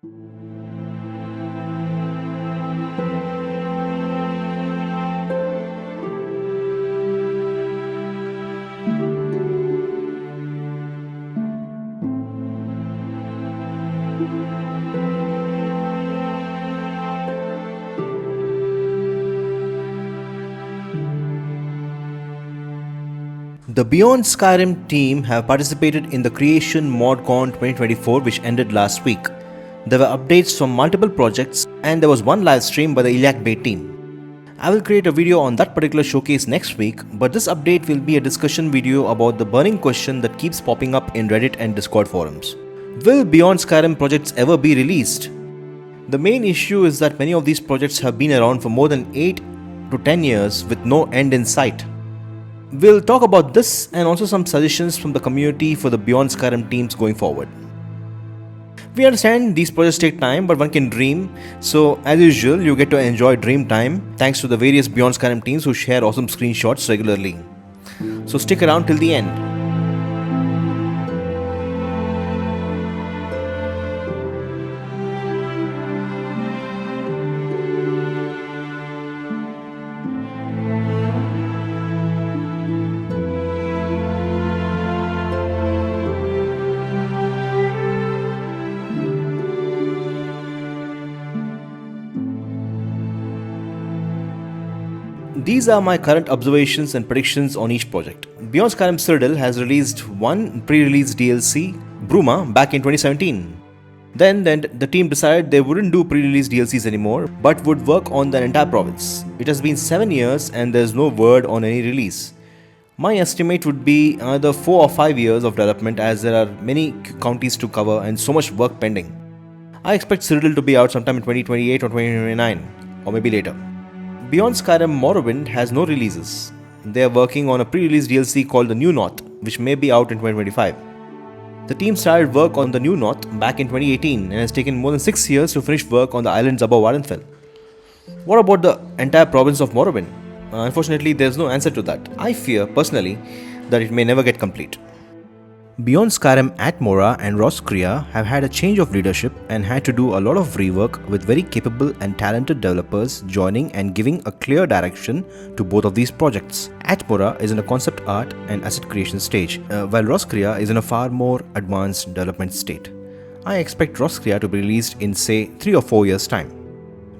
The Beyond Skyrim team have participated in the Creation ModCon 2024 which ended last week. There were updates from multiple projects and there was one live stream by the Iliac Bay team. I will create a video on that particular showcase next week, but this update will be a discussion video about the burning question that keeps popping up in Reddit and Discord forums. Will Beyond Skyrim projects ever be released? The main issue is that many of these projects have been around for more than 8 to 10 years with no end in sight. We'll talk about this and also some suggestions from the community for the Beyond Skyrim teams going forward. We understand these projects take time, but one can dream. So as usual, you get to enjoy dream time thanks to the various Beyond Skyrim teams who share awesome screenshots regularly. So stick around till the end. These are my current observations and predictions on each project. Beyond Skyrim Citadel has released one pre-release DLC, Bruma, back in 2017. Then the team decided they wouldn't do pre-release DLCs anymore, but would work on the entire province. It has been 7 years and there's no word on any release. My estimate would be another 4 or 5 years of development as there are many counties to cover and so much work pending. I expect Citadel to be out sometime in 2028 or 2029, or maybe later. Beyond Skyrim Morrowind has no releases. They are working on a pre-release DLC called The New North, which may be out in 2025. The team started work on The New North back in 2018 and has taken more than 6 years to finish work on the islands above Varenfell. What about the entire province of Morrowind? Unfortunately, there is no answer to that. I fear, personally, that it may never get complete. Beyond Skyrim Atmora and Roscrea have had a change of leadership and had to do a lot of rework with very capable and talented developers joining and giving a clear direction to both of these projects. Atmora is in a concept art and asset creation stage, while Roscrea is in a far more advanced development state. I expect Roscrea to be released in say 3 or 4 years time.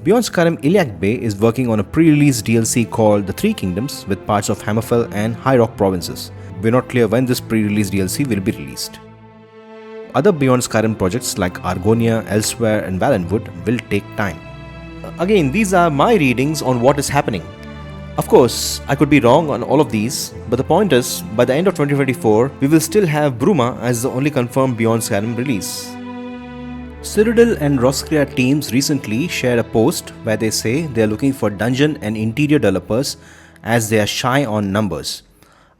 Beyond Skyrim Iliac Bay is working on a pre-release DLC called The Three Kingdoms with parts of Hammerfell and High Rock provinces. We're not clear when this pre-release DLC will be released. Other Beyond Skyrim projects like Argonia, Elsewhere and Valenwood will take time. Again, these are my readings on what is happening. Of course, I could be wrong on all of these, but the point is, by the end of 2024, we will still have Bruma as the only confirmed Beyond Skyrim release. Citadel and Roscrea teams recently shared a post where they say they are looking for dungeon and interior developers as they are shy on numbers.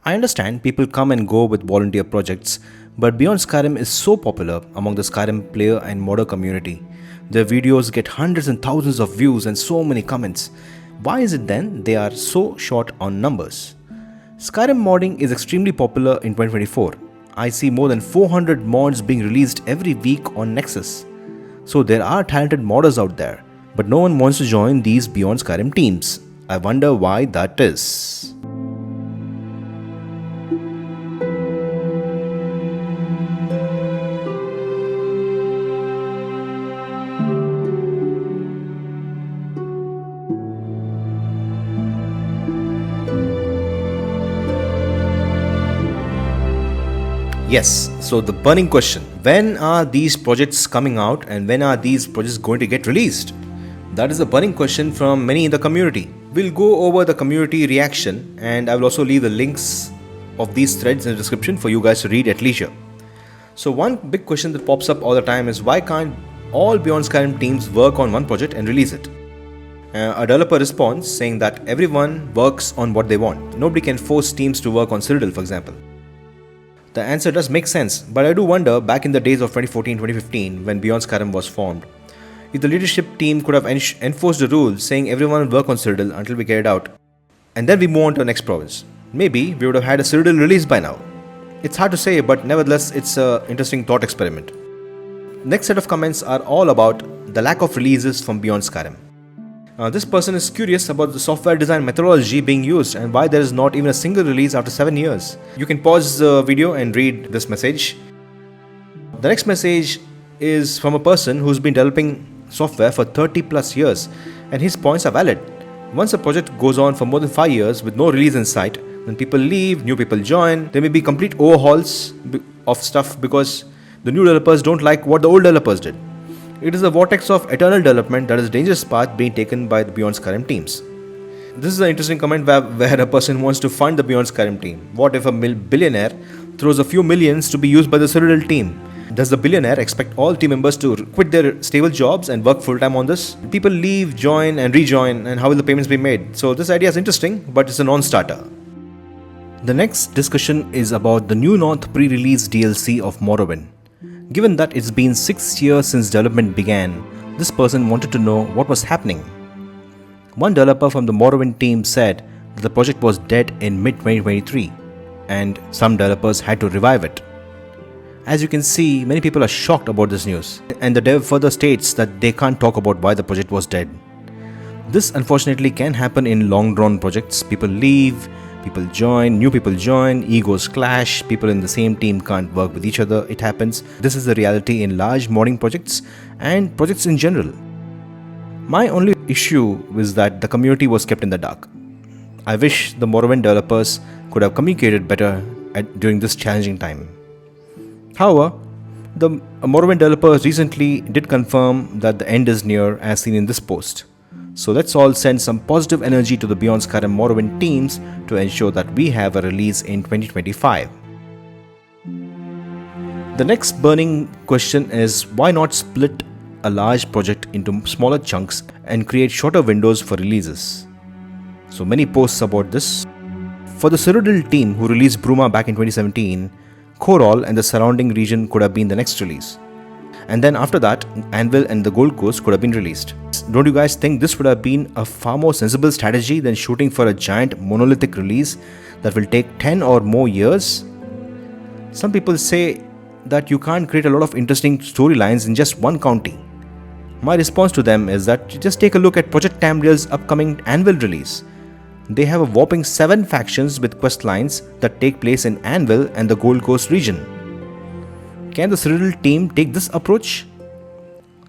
I understand people come and go with volunteer projects, but Beyond Skyrim is so popular among the Skyrim player and modder community. Their videos get hundreds and thousands of views and so many comments. Why is it then they are so short on numbers? Skyrim modding is extremely popular in 2024. I see more than 400 mods being released every week on Nexus. So there are talented modders out there, but no one wants to join these Beyond Skyrim teams. I wonder why that is. Yes, so the burning question, when are these projects coming out and when are these projects going to get released? That is the burning question from many in the community. We'll go over the community reaction and I will also leave the links of these threads in the description for you guys to read at leisure. So one big question that pops up all the time is why can't all Beyond Skyrim teams work on one project and release it? A developer responds saying that everyone works on what they want. Nobody can force teams to work on Citadel, for example. The answer does make sense, but I do wonder back in the days of 2014-2015 when Beyond Skyrim was formed, if the leadership team could have enforced the rules saying everyone will work on Citadel until we get it out, and then we move on to the next province. Maybe we would have had a Citadel release by now. It's hard to say, but nevertheless it's an interesting thought experiment. Next set of comments are all about the lack of releases from Beyond Skyrim. This person is curious about the software design methodology being used and why there is not even a single release after 7 years. You can pause the video and read this message. The next message is from a person who's been developing software for 30 plus years, and his points are valid. Once a project goes on for more than 5 years with no release in sight, then people leave, new people join. There may be complete overhauls of stuff because the new developers don't like what the old developers did. It is a vortex of eternal development that is a dangerous path being taken by the Beyond Skyrim teams. This is an interesting comment where a person wants to fund the Beyond Skyrim team. What if a billionaire throws a few millions to be used by the Citadel team? Does the billionaire expect all team members to quit their stable jobs and work full-time on this? People leave, join and rejoin, and how will the payments be made? So this idea is interesting, but it's a non-starter. The next discussion is about the New North pre-release DLC of Morrowind. Given that it's been 6 years since development began, this person wanted to know what was happening. One developer from the Morrowind team said that the project was dead in mid-2023 and some developers had to revive it. As you can see, many people are shocked about this news, and the dev further states that they can't talk about why the project was dead. This unfortunately can happen in long-drawn projects. People leave, people join, new people join, egos clash, people in the same team can't work with each other. It happens. This is the reality in large modding projects and projects in general. My only issue is that the community was kept in the dark. I wish the Morrowind developers could have communicated better during this challenging time. However, the Morrowind developers recently did confirm that the end is near, as seen in this post. So let's all send some positive energy to the Beyond Skyrim Morrowind teams to ensure that we have a release in 2025. The next burning question is, why not split a large project into smaller chunks and create shorter windows for releases? So many posts about this. For the Cyrodiil team who released Bruma back in 2017, Korol and the surrounding region could have been the next release. And then after that, Anvil and the Gold Coast could have been released. Don't you guys think this would have been a far more sensible strategy than shooting for a giant monolithic release that will take 10 or more years? Some people say that you can't create a lot of interesting storylines in just one county. My response to them is that just take a look at Project Tamriel's upcoming Anvil release. They have a whopping 7 factions with quest lines that take place in Anvil and the Gold Coast region. Can the Cyrodiil team take this approach?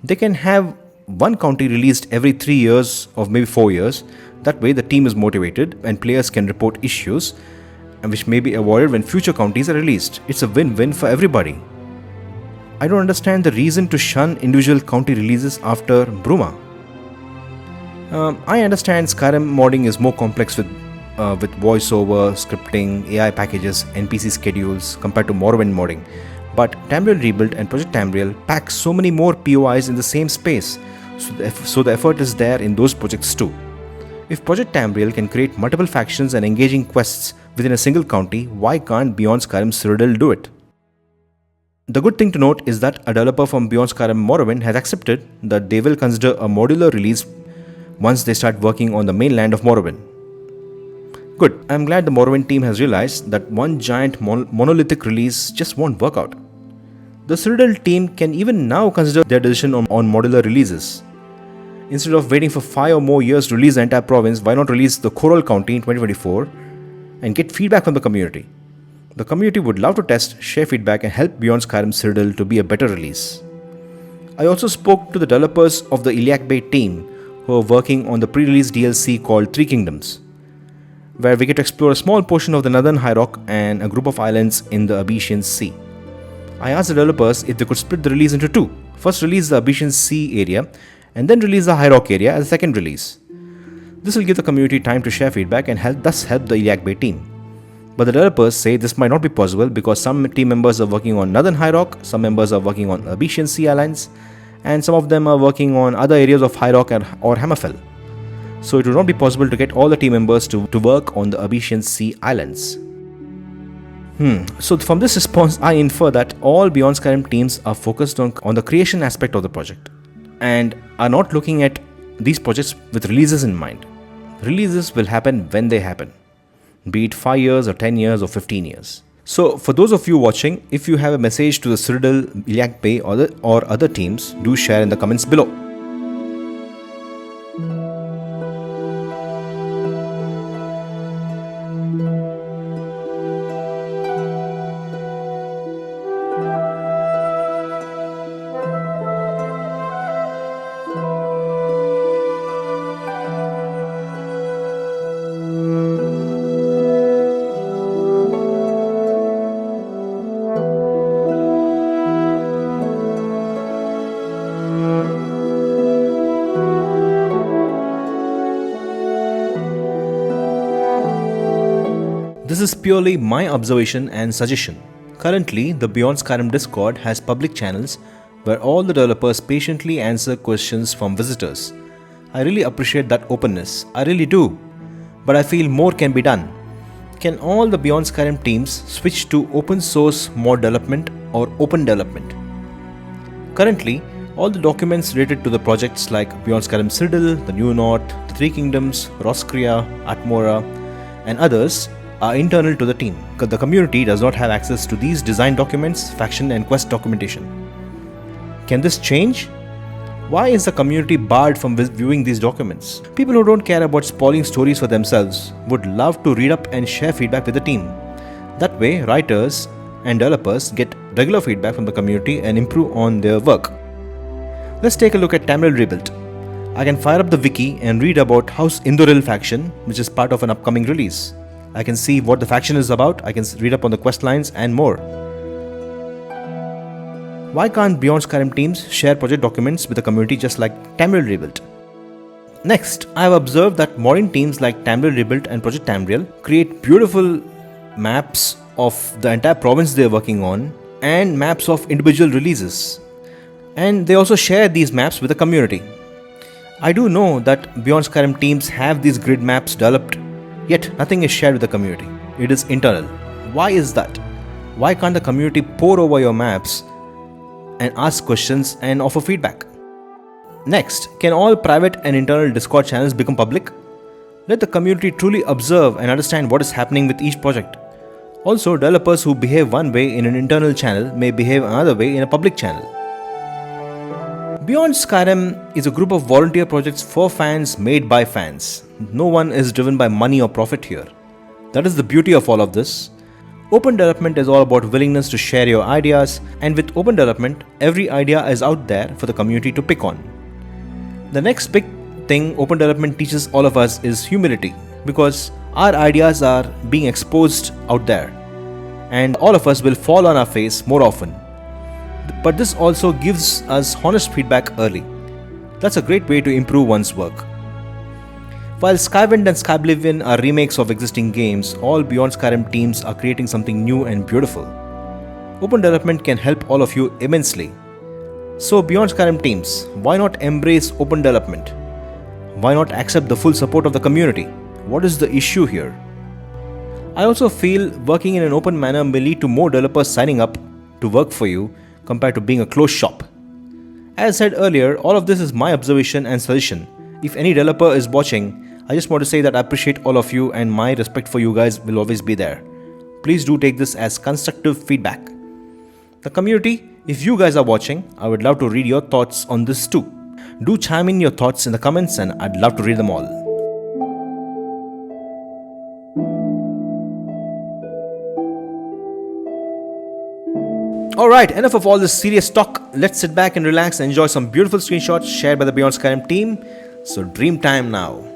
They can have one county released every 3 years or maybe 4 years. That way the team is motivated and players can report issues, and which may be avoided when future counties are released. It's a win-win for everybody. I don't understand the reason to shun individual county releases after Bruma. I understand Skyrim modding is more complex with voiceover, scripting, AI packages, NPC schedules compared to Morrowind modding. But Tamriel Rebuild and Project Tamriel pack so many more POIs in the same space, so the effort is there in those projects too. If Project Tamriel can create multiple factions and engaging quests within a single county, why can't Beyond Skyrim Cyrodiil do it? The good thing to note is that a developer from Beyond Skyrim Morrowind has accepted that they will consider a modular release once they start working on the mainland of Morrowind. Good, I'm glad the Morrowind team has realized that one giant monolithic release just won't work out. The Cyrodiil team can even now consider their decision on modular releases. Instead of waiting for 5 or more years to release the entire province, why not release the Korol County in 2024 and get feedback from the community? The community would love to test, share feedback and help Beyond Skyrim Cyrodiil to be a better release. I also spoke to the developers of the Iliac Bay team who are working on the pre-release DLC called Three Kingdoms, where we get to explore a small portion of the Northern High Rock and a group of islands in the Abyssian Sea. I asked the developers if they could split the release into two. First release the Abyssian Sea area and then release the High Rock area as a second release. This will give the community time to share feedback and thus help the Iliac Bay team. But the developers say this might not be possible because some team members are working on Northern High Rock, some members are working on Abyssian Sea Islands, and some of them are working on other areas of High Rock or Hammerfell. So it would not be possible to get all the team members to work on the Abyssian Sea Islands. So from this response, I infer that all Beyond Skyrim teams are focused on the creation aspect of the project and are not looking at these projects with releases in mind. Releases will happen when they happen, be it 5 years or 10 years or 15 years. So, for those of you watching, if you have a message to the Cyrodiil, Iliac Bay or other teams, do share in the comments below. This is purely my observation and suggestion. Currently, the Beyond Skyrim Discord has public channels where all the developers patiently answer questions from visitors. I really appreciate that openness, I really do. But I feel more can be done. Can all the Beyond Skyrim teams switch to open source mod development or open development? Currently, all the documents related to the projects like Beyond Skyrim Cyrodiil, the New North, the Three Kingdoms, Roscrea, Atmora, and others are internal to the team, because the community does not have access to these design documents, faction and quest documentation. Can this change? Why is the community barred from viewing these documents? People who don't care about spoiling stories for themselves would love to read up and share feedback with the team. That way, writers and developers get regular feedback from the community and improve on their work. Let's take a look at Tamriel Rebuilt. I can fire up the wiki and read about House Indoril faction, which is part of an upcoming release. I can see what the faction is about, I can read up on the quest lines and more. Why can't Beyond Skyrim teams share project documents with the community just like Tamriel Rebuilt? Next, I have observed that modern teams like Tamriel Rebuilt and Project Tamriel create beautiful maps of the entire province they are working on and maps of individual releases. And they also share these maps with the community. I do know that Beyond Skyrim teams have these grid maps developed, yet nothing is shared with the community. It is internal. Why is that? Why can't the community pore over your maps and ask questions and offer feedback? Next, can all private and internal Discord channels become public? Let the community truly observe and understand what is happening with each project. Also, developers who behave one way in an internal channel may behave another way in a public channel. Beyond Skyrim is a group of volunteer projects for fans made by fans. No one is driven by money or profit here. That is the beauty of all of this. Open development is all about willingness to share your ideas, and with open development, every idea is out there for the community to pick on. The next big thing open development teaches all of us is humility, because our ideas are being exposed out there, and all of us will fall on our face more often. But this also gives us honest feedback early. That's a great way to improve one's work. While Skywind and Skyblivion are remakes of existing games, all Beyond Skyrim teams are creating something new and beautiful. Open development can help all of you immensely. So Beyond Skyrim teams, why not embrace open development? Why not accept the full support of the community? What is the issue here? I also feel working in an open manner may lead to more developers signing up to work for you compared to being a closed shop. As said earlier, all of this is my observation and suggestion. If any developer is watching, I just want to say that I appreciate all of you and my respect for you guys will always be there. Please do take this as constructive feedback. The community, if you guys are watching, I would love to read your thoughts on this too. Do chime in your thoughts in the comments and I'd love to read them all. Alright, enough of all this serious talk. Let's sit back and relax and enjoy some beautiful screenshots shared by the Beyond Skyrim team. So dream time now.